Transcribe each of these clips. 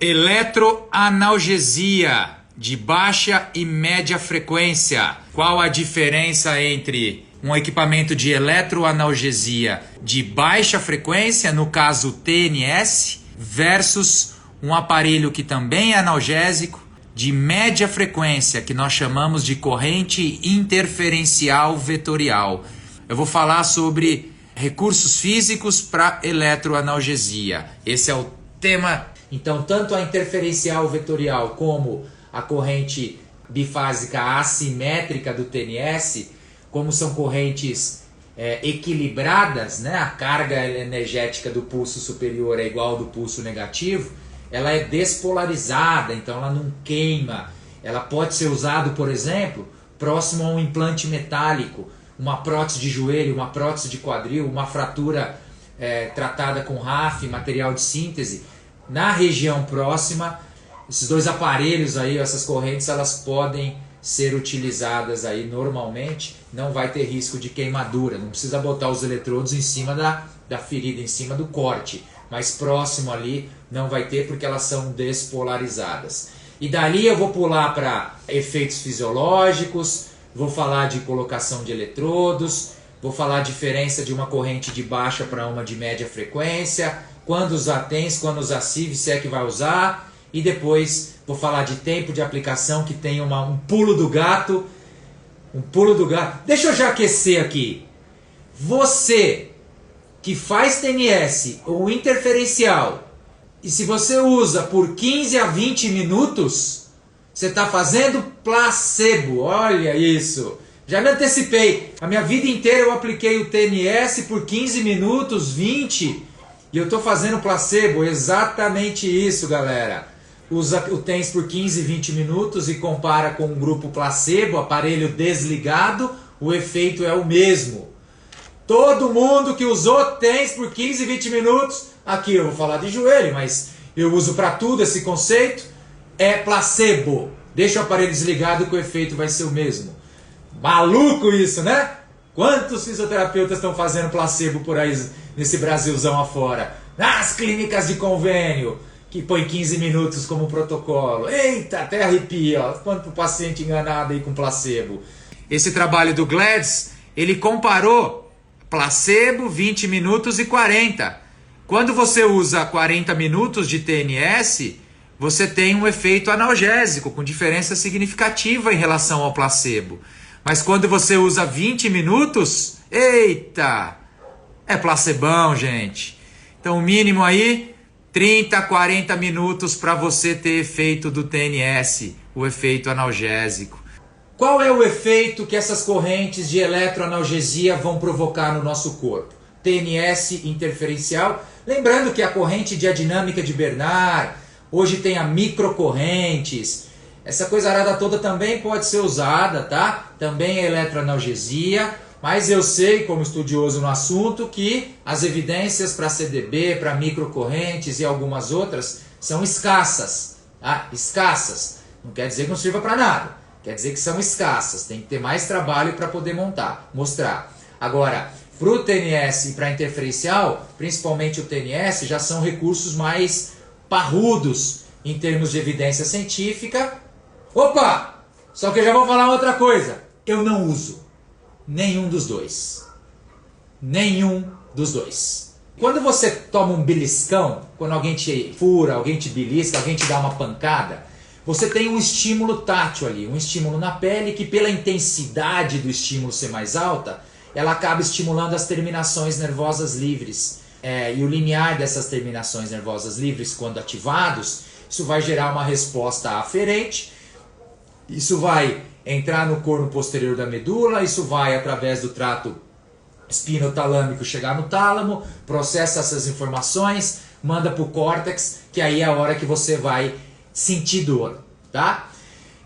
Eletroanalgesia de baixa e média frequência. Qual a diferença entre um equipamento de eletroanalgesia de baixa frequência, no caso TNS, versus um aparelho que também é analgésico de média frequência, que nós chamamos de corrente interferencial vetorial? Eu vou falar sobre recursos físicos para eletroanalgesia. Esse é o tema. Então, tanto a interferencial vetorial como a corrente bifásica assimétrica do TNS, como são correntes equilibradas, né? A carga energética do pulso superior é igual ao do pulso negativo, ela é despolarizada, então ela não queima. Ela pode ser usada, por exemplo, próximo a um implante metálico, uma prótese de joelho, uma prótese de quadril, uma fratura tratada com RAF, material de síntese. Na região próxima, esses dois aparelhos aí, essas correntes, elas podem ser utilizadas aí normalmente, não vai ter risco de queimadura, não precisa botar os eletrodos em cima da ferida, em cima do corte, mas próximo ali não vai ter porque elas são despolarizadas. E dali eu vou pular para efeitos fisiológicos, vou falar de colocação de eletrodos, vou falar a diferença de uma corrente de baixa para uma de média frequência, quando usar TENS, quando usar CIV, se é que vai usar, e depois vou falar de tempo de aplicação, que tem um pulo do gato. Um pulo do gato. Deixa eu já aquecer aqui. Você que faz TNS ou interferencial, e se você usa por 15 a 20 minutos, você está fazendo placebo. Olha isso. Já me antecipei. A minha vida inteira eu apliquei o TNS por 15 minutos, 20, e eu estou fazendo placebo. Exatamente isso, galera. Usa o TENS por 15, 20 minutos e compara com um grupo placebo, aparelho desligado, o efeito é o mesmo. Todo mundo que usou TENS por 15, 20 minutos, aqui eu vou falar de joelho, mas eu uso para tudo esse conceito, é placebo. Deixa o aparelho desligado que o efeito vai ser o mesmo. Maluco isso, né? Quantos fisioterapeutas estão fazendo placebo por aí nesse Brasilzão afora? Nas clínicas de convênio, que põe 15 minutos como protocolo. Eita, até arrepia, ó. Quanto paciente enganado aí com placebo. Esse trabalho do Gladys, ele comparou placebo, 20 minutos e 40. Quando você usa 40 minutos de TNS, você tem um efeito analgésico, com diferença significativa em relação ao placebo. Mas quando você usa 20 minutos, eita, é placebão, gente. Então o mínimo aí, 30, 40 minutos para você ter efeito do TNS, o efeito analgésico. Qual é o efeito que essas correntes de eletroanalgesia vão provocar no nosso corpo? TNS interferencial. Lembrando que a corrente diadinâmica de Bernard, hoje tem a microcorrentes. Essa coisa arada toda também pode ser usada, tá? Também é eletroanalgesia. Mas eu sei, como estudioso no assunto, que as evidências para CDB, para microcorrentes e algumas outras são escassas. Tá? Escassas. Não quer dizer que não sirva para nada. Quer dizer que são escassas. Tem que ter mais trabalho para poder mostrar. Agora, para o TNS e para a interferencial, principalmente o TNS, já são recursos mais parrudos em termos de evidência científica. Opa! Só que eu já vou falar outra coisa. Eu não uso nenhum dos dois. Nenhum dos dois. Quando você toma um beliscão, quando alguém te fura, alguém te belisca, alguém te dá uma pancada, você tem um estímulo tátil ali, um estímulo na pele que, pela intensidade do estímulo ser mais alta, ela acaba estimulando as terminações nervosas livres. E o limiar dessas terminações nervosas livres, quando ativados, isso vai gerar uma resposta aferente. Isso vai entrar no corno posterior da medula, isso vai através do trato espinotalâmico chegar no tálamo, processa essas informações, manda para o córtex, que aí é a hora que você vai sentir dor, tá?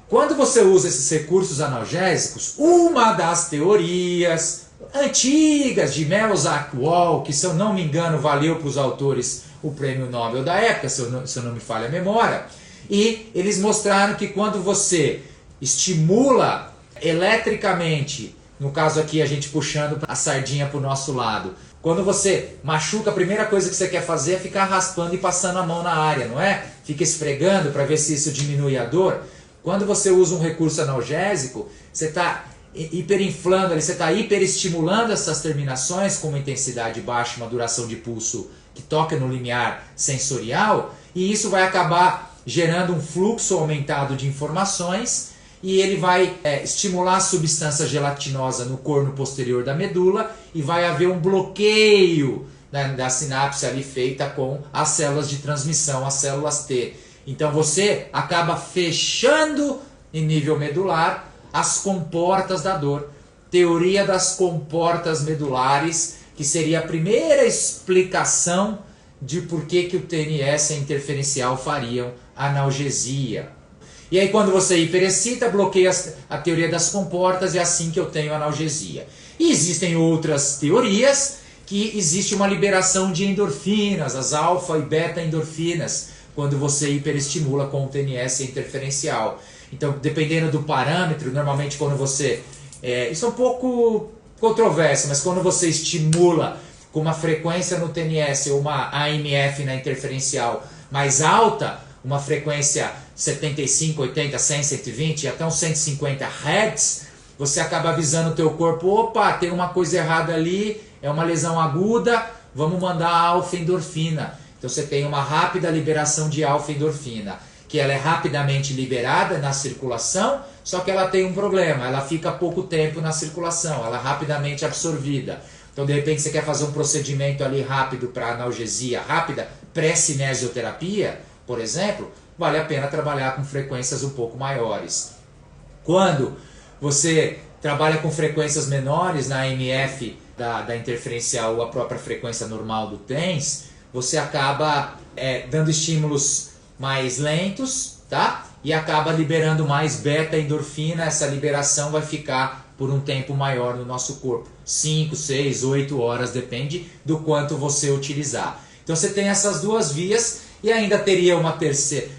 Quando você usa esses recursos analgésicos, uma das teorias antigas de Melzack Wall, que se eu não me engano valeu para os autores o prêmio Nobel da época, se eu não me falha a memória, e eles mostraram que quando você estimula eletricamente, no caso aqui a gente puxando a sardinha para o nosso lado, quando você machuca, a primeira coisa que você quer fazer é ficar raspando e passando a mão na área, não é? fica esfregando para ver se isso diminui a dor. Quando você usa um recurso analgésico, você está hiperinflando, você está hiperestimulando essas terminações com uma intensidade baixa, uma duração de pulso que toca no limiar sensorial, e isso vai acabar gerando um fluxo aumentado de informações, e ele vai estimular a substância gelatinosa no corno posterior da medula, e vai haver um bloqueio da sinapse ali feita com as células de transmissão, as células T. Então você acaba fechando em nível medular as comportas da dor. Teoria das comportas medulares, que seria a primeira explicação de por que o TNS e a interferencial fariam analgesia. E aí quando você hiperexcita, bloqueia a teoria das comportas, é assim que eu tenho analgesia. E existem outras teorias que existe uma liberação de endorfinas, as alfa e beta endorfinas, quando você hiperestimula com o TNS interferencial. Então, dependendo do parâmetro, normalmente quando você... isso é um pouco controverso, mas quando você estimula com uma frequência no TNS ou uma AMF na interferencial mais alta, uma frequência 75, 80, 100, 120 até uns 150 Hz, você acaba avisando o teu corpo, opa, tem uma coisa errada ali, é uma lesão aguda, vamos mandar a alfa-endorfina. Então você tem uma rápida liberação de alfa-endorfina, que ela é rapidamente liberada na circulação, só que ela tem um problema, ela fica pouco tempo na circulação, ela é rapidamente absorvida. Então de repente você quer fazer um procedimento ali rápido para analgesia rápida, pré-cinesioterapia, por exemplo, vale a pena trabalhar com frequências um pouco maiores. Quando você trabalha com frequências menores na AMF da interferencial ou a própria frequência normal do TENS, você acaba dando estímulos mais lentos, tá? E acaba liberando mais beta-endorfina. Essa liberação vai ficar por um tempo maior no nosso corpo. 5, 6, 8 horas, depende do quanto você utilizar. Então você tem essas duas vias e ainda teria uma terceira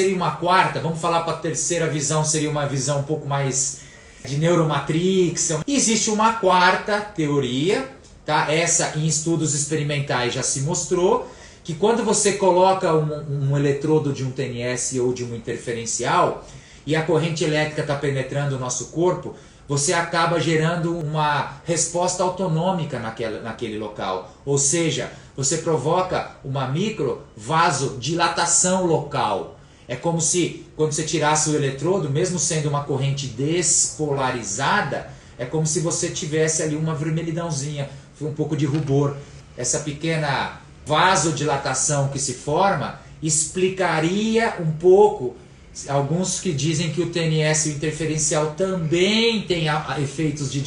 e uma quarta. Vamos falar para a terceira visão, seria uma visão um pouco mais de neuromatrix. E existe uma quarta teoria, tá? Essa em estudos experimentais já se mostrou, que quando você coloca um eletrodo de um TNS ou de um interferencial e a corrente elétrica está penetrando o nosso corpo, você acaba gerando uma resposta autonômica naquele local. Ou seja, você provoca uma microvasodilatação local. É como se, quando você tirasse o eletrodo, mesmo sendo uma corrente despolarizada, é como se você tivesse ali uma vermelhidãozinha, um pouco de rubor. Essa pequena vasodilatação que se forma explicaria um pouco, alguns que dizem que o TNS e o interferencial também tem efeitos de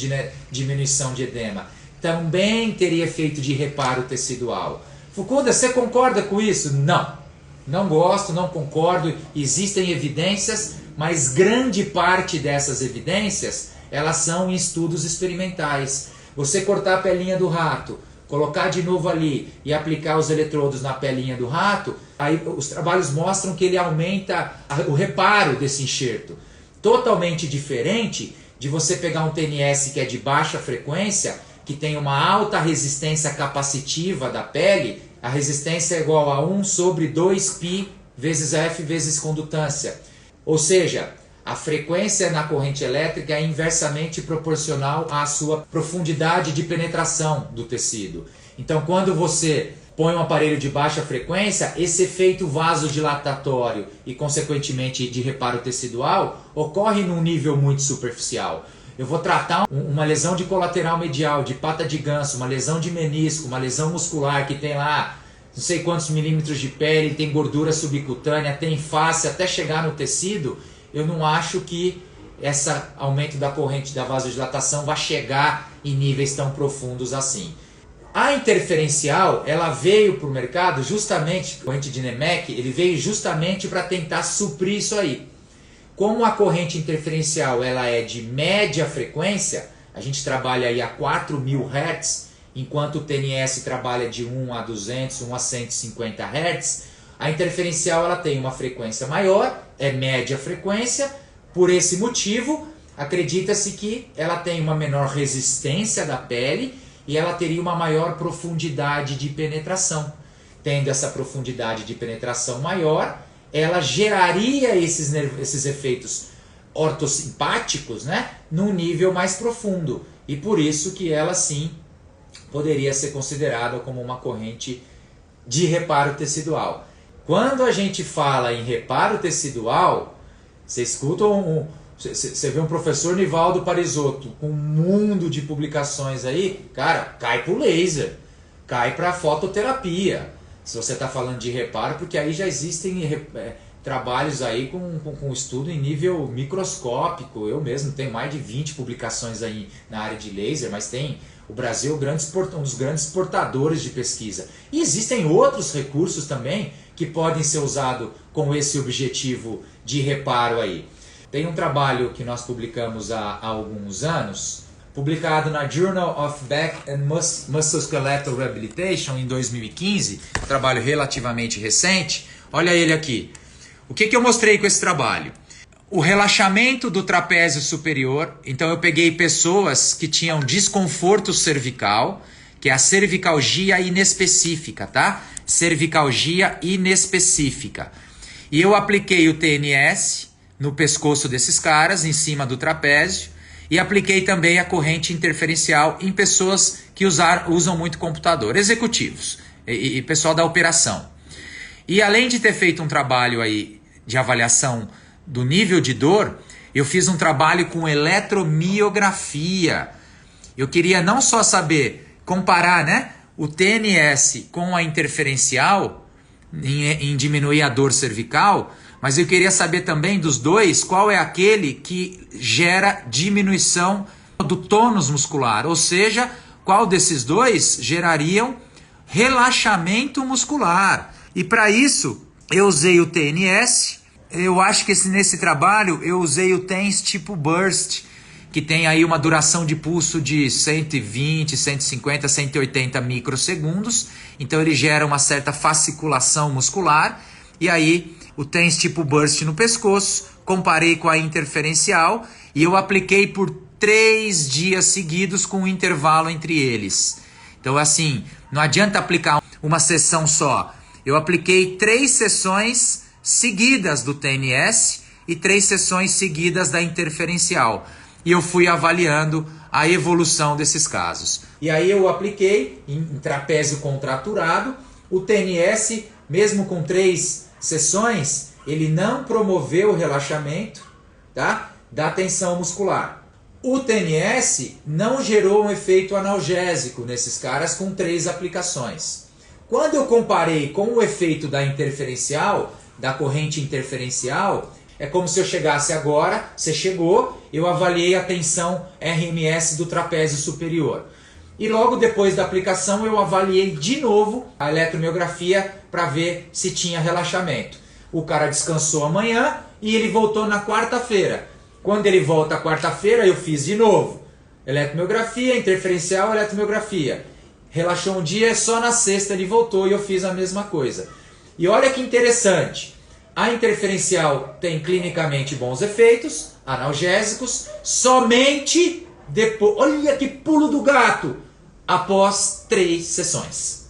diminuição de edema, também teria efeito de reparo tecidual. Fukuda, você concorda com isso? Não gosto, não concordo. Existem evidências, mas grande parte dessas evidências elas são em estudos experimentais. Você cortar a pelinha do rato, colocar de novo ali e aplicar os eletrodos na pelinha do rato, aí os trabalhos mostram que ele aumenta o reparo desse enxerto. Totalmente diferente de você pegar um TNS que é de baixa frequência, que tem uma alta resistência capacitiva da pele. A resistência é igual a 1 sobre 2π vezes F vezes condutância. Ou seja, a frequência na corrente elétrica é inversamente proporcional à sua profundidade de penetração do tecido. Então, quando você põe um aparelho de baixa frequência, esse efeito vasodilatatório e, consequentemente, de reparo tecidual ocorre num nível muito superficial. Eu vou tratar uma lesão de colateral medial, de pata de ganso, uma lesão de menisco, uma lesão muscular que tem lá não sei quantos milímetros de pele, tem gordura subcutânea, tem face, até chegar no tecido. Eu não acho que esse aumento da corrente da vasodilatação vai chegar em níveis tão profundos assim. A interferencial, ela veio para o mercado justamente, a corrente de Nemec, ele veio justamente para tentar suprir isso aí. Como a corrente interferencial ela é de média frequência, a gente trabalha aí a 4.000 Hz, enquanto o TNS trabalha de 1 a 200, 1 a 150 Hz, a interferencial ela tem uma frequência maior, é média frequência. Por esse motivo, acredita-se que ela tem uma menor resistência da pele e ela teria uma maior profundidade de penetração. tendo essa profundidade de penetração maior, ela geraria esses efeitos ortossimpáticos, né, num nível mais profundo. E por isso que ela sim poderia ser considerada como uma corrente de reparo tecidual. Quando a gente fala em reparo tecidual, você escuta você vê um professor Nivaldo Parisotto com um mundo de publicações aí, cara, cai pro laser, cai para fototerapia. Se você está falando de reparo, porque aí já existem trabalhos aí com estudo em nível microscópico. Eu mesmo tenho mais de 20 publicações aí na área de laser, mas o Brasil é um dos grandes exportadores de pesquisa. E existem outros recursos também que podem ser usados com esse objetivo de reparo aí. Tem um trabalho que nós publicamos há alguns anos, publicado na Journal of Back and Musculoskeletal Rehabilitation em 2015, um trabalho relativamente recente. Olha ele aqui. O que eu mostrei com esse trabalho? O relaxamento do trapézio superior. Então eu peguei pessoas que tinham desconforto cervical, que é a cervicalgia inespecífica, tá? Cervicalgia inespecífica. E eu apliquei o TNS no pescoço desses caras, em cima do trapézio, e apliquei também a corrente interferencial em pessoas que usam muito computador, executivos e pessoal da operação. E além de ter feito um trabalho aí de avaliação do nível de dor, eu fiz um trabalho com eletromiografia. Eu queria não só saber, comparar, né, o TNS com a interferencial em diminuir a dor cervical, mas eu queria saber também dos dois qual é aquele que gera diminuição do tônus muscular, ou seja, qual desses dois gerariam relaxamento muscular. E para isso eu usei o TNS. Eu acho que nesse trabalho eu usei o TENS tipo Burst, que tem aí uma duração de pulso de 120, 150, 180 microsegundos. Então ele gera uma certa fasciculação muscular. E aí o TENS tipo Burst no pescoço, comparei com a interferencial e eu apliquei por 3 dias seguidos com um intervalo entre eles. Então assim, não adianta aplicar uma sessão só. Eu apliquei 3 sessões seguidas do TNS e 3 sessões seguidas da interferencial. E eu fui avaliando a evolução desses casos. E aí eu apliquei em trapézio contraturado. O TNS, mesmo com 3 sessões, ele não promoveu o relaxamento, tá, da tensão muscular. O TNS não gerou um efeito analgésico nesses caras com 3 aplicações. Quando eu comparei com o efeito da interferencial, da corrente interferencial, é como se eu chegasse agora, você chegou, eu avaliei a tensão RMS do trapézio superior. E logo depois da aplicação eu avaliei de novo a eletromiografia para ver se tinha relaxamento. O cara descansou amanhã e ele voltou na quarta-feira. Quando ele volta quarta-feira eu fiz de novo. Eletromiografia, interferencial, eletromiografia. Relaxou um dia, só na sexta ele voltou e eu fiz a mesma coisa. E olha que interessante. A interferencial tem clinicamente bons efeitos, analgésicos, somente depois, olha que pulo do gato, após 3 sessões.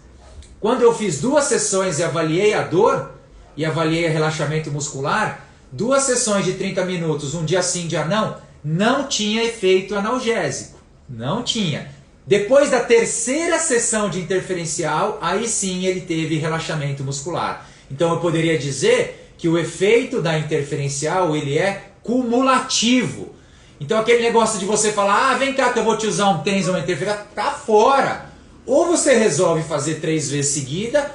Quando eu fiz 2 sessões e avaliei a dor, e avaliei o relaxamento muscular, 2 sessões de 30 minutos, um dia sim, um dia não, não tinha efeito analgésico. Não tinha. Depois da 3ª sessão de interferencial, aí sim ele teve relaxamento muscular. Então eu poderia dizer que o efeito da interferencial ele é cumulativo. Então aquele negócio de você falar, vem cá que eu vou te usar um TENS ou uma interferência, tá fora. Ou você resolve fazer 3 vezes seguida,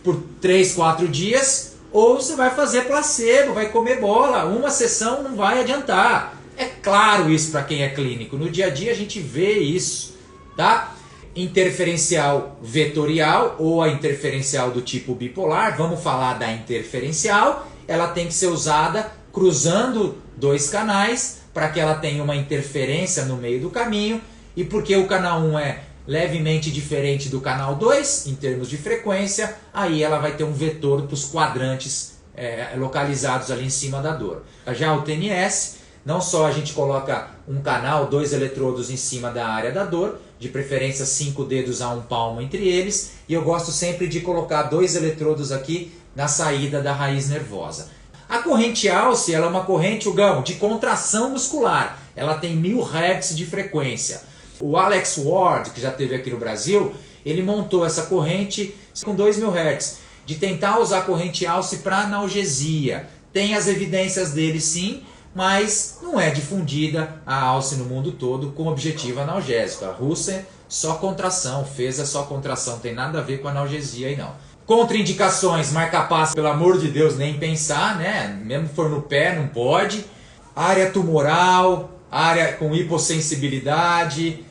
por 3, 4 dias, ou você vai fazer placebo, vai comer bola. Uma sessão não vai adiantar. É claro isso para quem é clínico. No dia a dia a gente vê isso, tá? Interferencial vetorial ou a interferencial do tipo bipolar, vamos falar da interferencial, ela tem que ser usada cruzando 2 canais para que ela tenha uma interferência no meio do caminho, e porque o canal 1 é levemente diferente do canal 2 em termos de frequência, aí ela vai ter um vetor para os quadrantes localizados ali em cima da dor. Já o TNS, não só a gente coloca um canal, 2 eletrodos em cima da área da dor, de preferência 5 dedos a um palmo entre eles, e eu gosto sempre de colocar 2 eletrodos aqui na saída da raiz nervosa. A corrente Alce, ela é uma corrente, Hugão, de contração muscular, ela tem 1000 Hz de frequência. O Alex Ward, que já esteve aqui no Brasil, ele montou essa corrente com 2000 Hz, de tentar usar a corrente Alce para analgesia. Tem as evidências dele sim, mas não é difundida a Alce no mundo todo com objetivo analgésico. A Russen, só contração, Feza só contração, tem nada a ver com analgesia aí não. Contraindicações, marca-passo, pelo amor de Deus, nem pensar, né? Mesmo for no pé, não pode. Área tumoral, área com hipossensibilidade,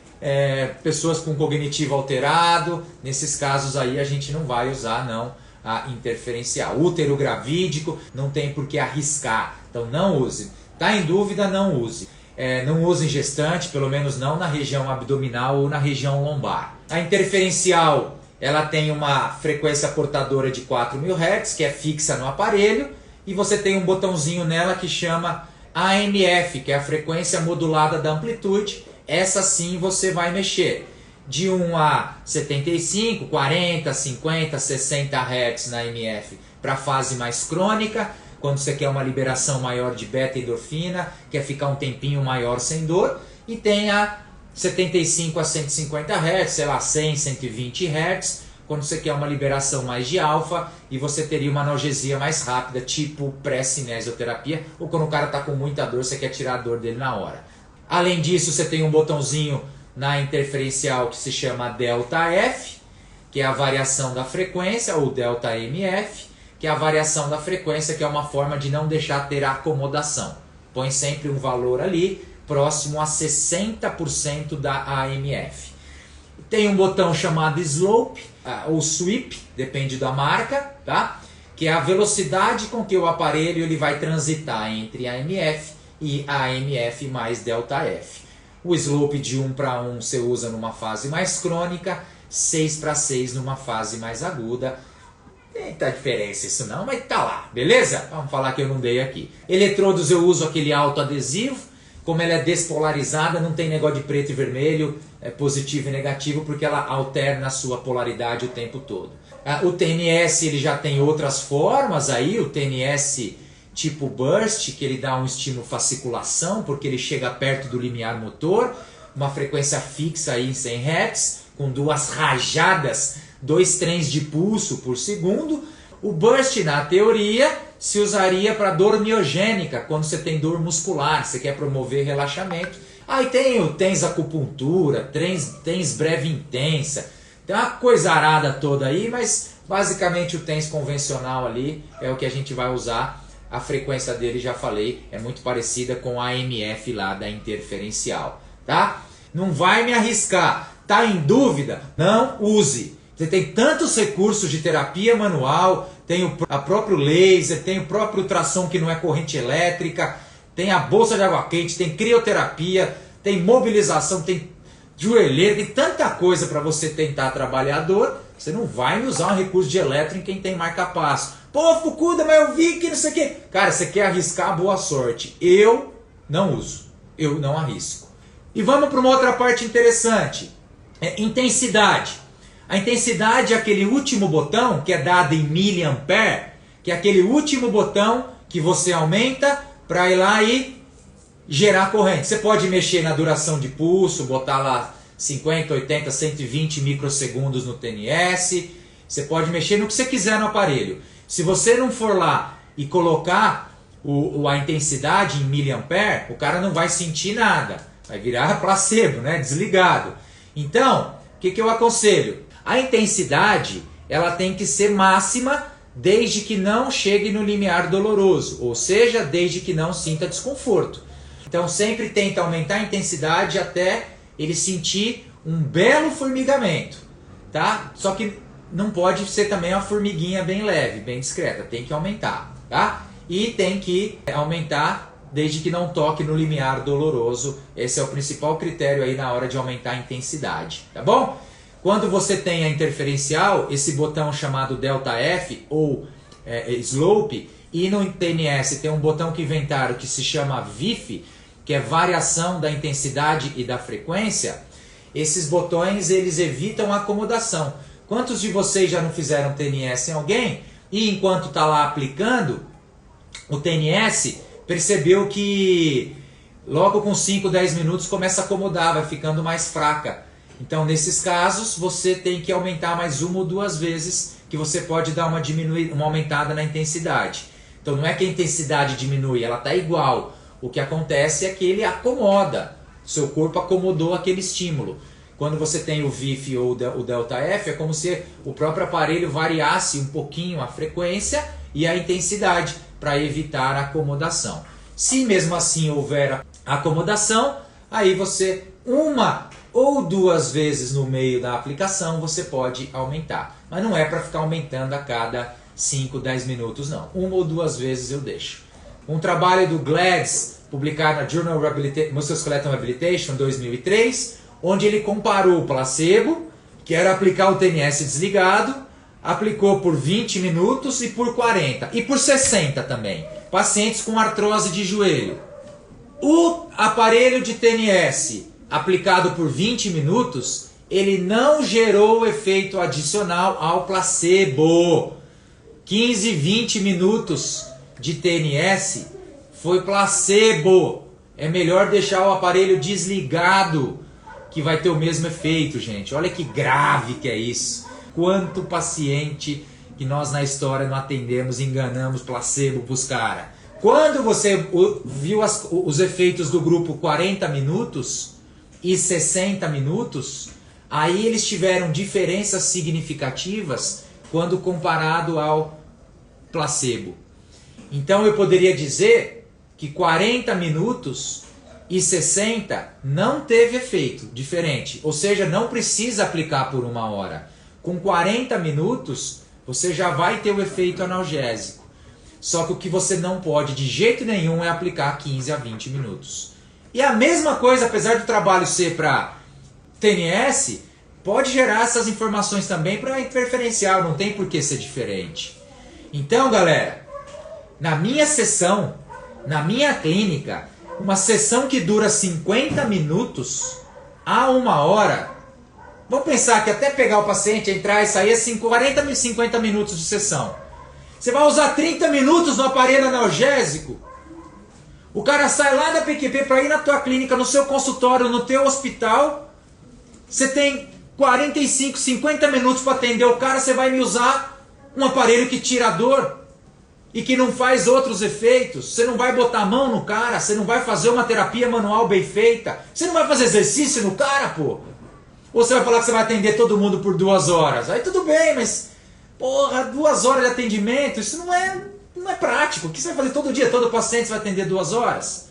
pessoas com cognitivo alterado, nesses casos aí a gente não vai usar não a interferencial. Útero gravídico, não tem por que arriscar, então não use. Está em dúvida, não use. Não use em gestante, pelo menos não na região abdominal ou na região lombar. A interferencial, ela tem uma frequência portadora de 4000 Hz, que é fixa no aparelho, e você tem um botãozinho nela que chama AMF, que é a frequência modulada da amplitude. Essa sim você vai mexer de 1 a 75, 40, 50, 60 Hz na AMF para a fase mais crônica, quando você quer uma liberação maior de beta-endorfina, quer ficar um tempinho maior sem dor, e tem a 75 a 150 Hz, sei lá, 100, 120 Hz, quando você quer uma liberação mais de alfa e você teria uma analgesia mais rápida, tipo pré-cinesioterapia, ou quando o cara está com muita dor, você quer tirar a dor dele na hora. Além disso, você tem um botãozinho na interferencial que se chama delta F, que é a variação da frequência, ou delta MF, que é a variação da frequência, que é uma forma de não deixar ter acomodação. Põe sempre um valor ali, próximo a 60% da AMF. Tem um botão chamado Slope, ou Sweep, depende da marca, tá? Que é a velocidade com que o aparelho ele vai transitar entre AMF e AMF mais delta F. O Slope de 1 para 1 você usa numa fase mais crônica, 6 para 6 numa fase mais aguda. Tem muita diferença isso não, mas tá lá, beleza? Vamos falar que eu não dei aqui. Eletrodos eu uso aquele autoadesivo. Como ela é despolarizada, não tem negócio de preto e vermelho, positivo e negativo, porque ela alterna a sua polaridade o tempo todo. O TNS ele já tem outras formas aí, o TNS tipo burst, que ele dá um estímulo fasciculação, porque ele chega perto do limiar motor, uma frequência fixa aí em 100 Hz, com 2 rajadas, 2 trens de pulso por segundo. O burst, na teoria, se usaria para dor miogênica, quando você tem dor muscular, você quer promover relaxamento. Aí tem o TENS acupuntura, TENS breve intensa, tem uma coisa arada toda aí, mas basicamente o TENS convencional ali é o que a gente vai usar. A frequência dele, já falei, é muito parecida com a AMF lá da interferencial, tá? Não vai me arriscar, tá em dúvida? Não use. Você tem tantos recursos de terapia manual, tem a próprio laser, tem o próprio ultrassom que não é corrente elétrica, tem a bolsa de água quente, tem crioterapia, tem mobilização, tem joelheira, tem tanta coisa para você tentar trabalhar a dor. Você não vai usar um recurso de elétron em quem tem marca-passo. Pô, Fukuda, mas eu vi que não sei o quê. Cara, você quer arriscar, boa sorte. Eu não uso, eu não arrisco. E vamos para uma outra parte interessante. Intensidade. A intensidade é aquele último botão que é dado em miliampere, que é aquele último botão que você aumenta para ir lá e gerar corrente. Você pode mexer na duração de pulso, botar lá 50, 80, 120 microsegundos no TNS. Você pode mexer no que você quiser no aparelho. Se você não for lá e colocar a intensidade em miliampere, o cara não vai sentir nada. Vai virar placebo, né? Desligado. Então, o que eu aconselho? A intensidade ela tem que ser máxima desde que não chegue no limiar doloroso, ou seja, desde que não sinta desconforto. Então sempre tenta aumentar a intensidade até ele sentir um belo formigamento, tá? Só que não pode ser também uma formiguinha bem leve, bem discreta, tem que aumentar, tá? E tem que aumentar desde que não toque no limiar doloroso. Esse é o principal critério aí na hora de aumentar a intensidade, tá bom? Quando você tem a interferencial, esse botão chamado delta F ou slope, e no TNS tem um botão que inventaram que se chama VIF, que é variação da intensidade e da frequência. Esses botões, eles evitam a acomodação. Quantos de vocês já não fizeram TNS em alguém e enquanto está lá aplicando o TNS, percebeu que logo com 5, 10 minutos começa a acomodar, vai ficando mais fraca. Então, nesses casos, você tem que aumentar mais 1 ou 2 vezes, que você pode dar uma aumentada na intensidade. Então, não é que a intensidade diminui, ela está igual. O que acontece é que ele acomoda. Seu corpo acomodou aquele estímulo. Quando você tem o VIF ou o delta F, é como se o próprio aparelho variasse um pouquinho a frequência e a intensidade para evitar a acomodação. Se mesmo assim houver acomodação, aí você 1 ou 2 vezes no meio da aplicação você pode aumentar. Mas não é para ficar aumentando a cada 5, 10 minutos não. 1 ou 2 vezes eu deixo. Um trabalho do Gladys, publicado na Journal of Musculoskeletal Rehabilitation 2003, onde ele comparou o placebo, que era aplicar o TNS desligado, aplicou por 20 minutos e por 40, e por 60 também, pacientes com artrose de joelho. O aparelho de TNS aplicado por 20 minutos, ele não gerou efeito adicional ao placebo. 15, 20 minutos de TNS foi placebo. É melhor deixar o aparelho desligado, que vai ter o mesmo efeito, gente. Olha que grave que é isso. Quanto paciente que nós na história não atendemos, enganamos placebo pros caras. Quando você viu os efeitos do grupo 40 minutos e 60 minutos, aí eles tiveram diferenças significativas quando comparado ao placebo. Então eu poderia dizer que 40 minutos e 60 não teve efeito diferente, ou seja, não precisa aplicar por 1 hora. Com 40 minutos você já vai ter o efeito analgésico. Só que o que você não pode de jeito nenhum é aplicar 15 a 20 minutos. E a mesma coisa, apesar do trabalho ser para TNS, pode gerar essas informações também para interferencial, não tem por que ser diferente. Então, galera, na minha sessão, na minha clínica, uma sessão que dura 50 minutos a 1 hora, vamos pensar que até pegar o paciente, entrar e sair é 40 e 50 minutos de sessão. Você vai usar 30 minutos no aparelho analgésico. O cara sai lá da PQP para ir na tua clínica, no seu consultório, no teu hospital. Você tem 45, 50 minutos para atender o cara, você vai me usar um aparelho que tira a dor e que não faz outros efeitos. Você não vai botar a mão no cara, você não vai fazer uma terapia manual bem feita, você não vai fazer exercício no cara, pô. Ou você vai falar que você vai atender todo mundo por 2 horas. Aí tudo bem, mas porra, 2 horas de atendimento, isso não é prático. O que você vai fazer todo dia? Todo paciente você vai atender 2 horas?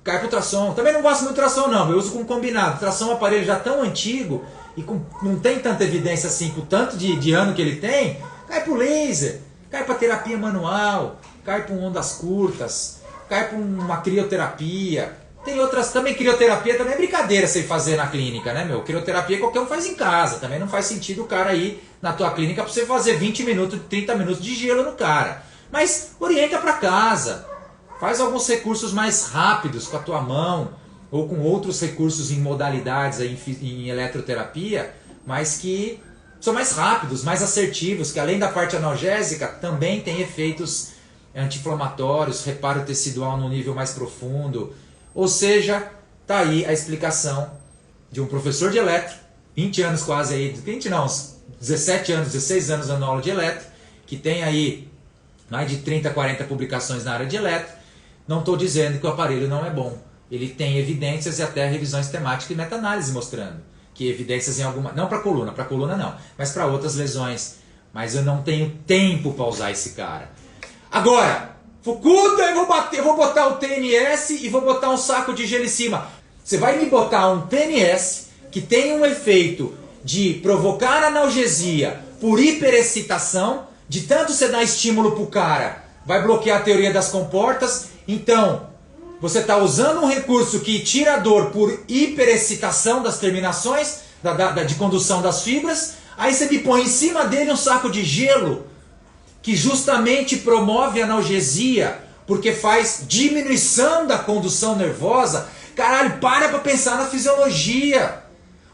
Cai pro ultrassom. Também não gosto muito de ultrassom não, eu uso com combinado. Ultrassom é um aparelho já tão antigo e não tem tanta evidência assim, com o tanto de ano que ele tem. Cai pro laser, cai pra terapia manual, cai pra ondas curtas, cai pra uma crioterapia. Tem outras também, crioterapia também é brincadeira você fazer na clínica, né, meu? Crioterapia qualquer um faz em casa, também não faz sentido o cara ir na tua clínica pra você fazer 20 minutos, 30 minutos de gelo no cara. Mas orienta pra casa, faz alguns recursos mais rápidos com a tua mão, ou com outros recursos em modalidades aí, em eletroterapia, mas que são mais rápidos, mais assertivos, que além da parte analgésica, também tem efeitos anti-inflamatórios, reparo tecidual no nível mais profundo. Ou seja, tá aí a explicação de um professor de eletro, 20 anos quase aí, 20 não, 17 anos, 16 anos dando aula de eletro, que tem aí mais de 30, 40 publicações na área de eletro. Não estou dizendo que o aparelho não é bom. Ele tem evidências e até revisões temáticas e meta-análise mostrando que evidências em alguma... Não para coluna não, mas para outras lesões. Mas eu não tenho tempo para usar esse cara. Agora, Fukuda, eu vou botar o TNS e vou botar um saco de gelo em cima. Você vai me botar um TNS que tem um efeito de provocar analgesia por hiperexcitação, de tanto você dar estímulo pro cara, vai bloquear a teoria das comportas. Então, você está usando um recurso que tira a dor por hiperexcitação das terminações, de condução das fibras. Aí você me põe em cima dele um saco de gelo, que justamente promove analgesia, porque faz diminuição da condução nervosa. Caralho, para pensar na fisiologia.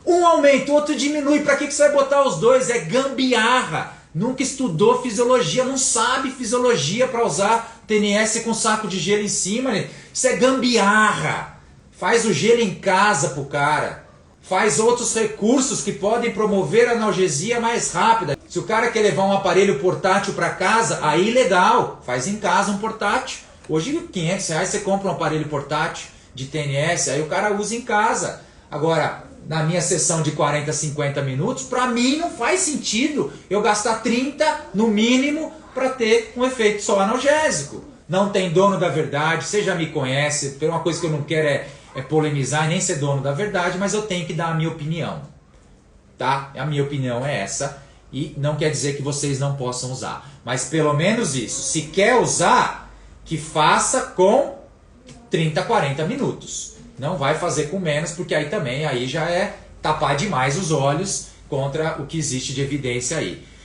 Um aumenta, o outro diminui. Para que você vai botar os dois? É gambiarra. Nunca estudou fisiologia, não sabe fisiologia para usar TNS com saco de gelo em cima. Isso é gambiarra. Faz o gelo em casa pro cara. Faz outros recursos que podem promover a analgesia mais rápida. Se o cara quer levar um aparelho portátil para casa, aí legal. Faz em casa um portátil. Hoje R$500 você compra um aparelho portátil de TNS, aí o cara usa em casa. Agora, na minha sessão de 40, 50 minutos, para mim não faz sentido eu gastar 30 no mínimo para ter um efeito só analgésico. Não tem dono da verdade, você já me conhece, uma coisa que eu não quero é polemizar e nem ser dono da verdade, mas eu tenho que dar a minha opinião. Tá? A minha opinião é essa e não quer dizer que vocês não possam usar. Mas pelo menos isso, se quer usar, que faça com 30, 40 minutos. Não vai fazer com menos, porque aí também aí já é tapar demais os olhos contra o que existe de evidência aí.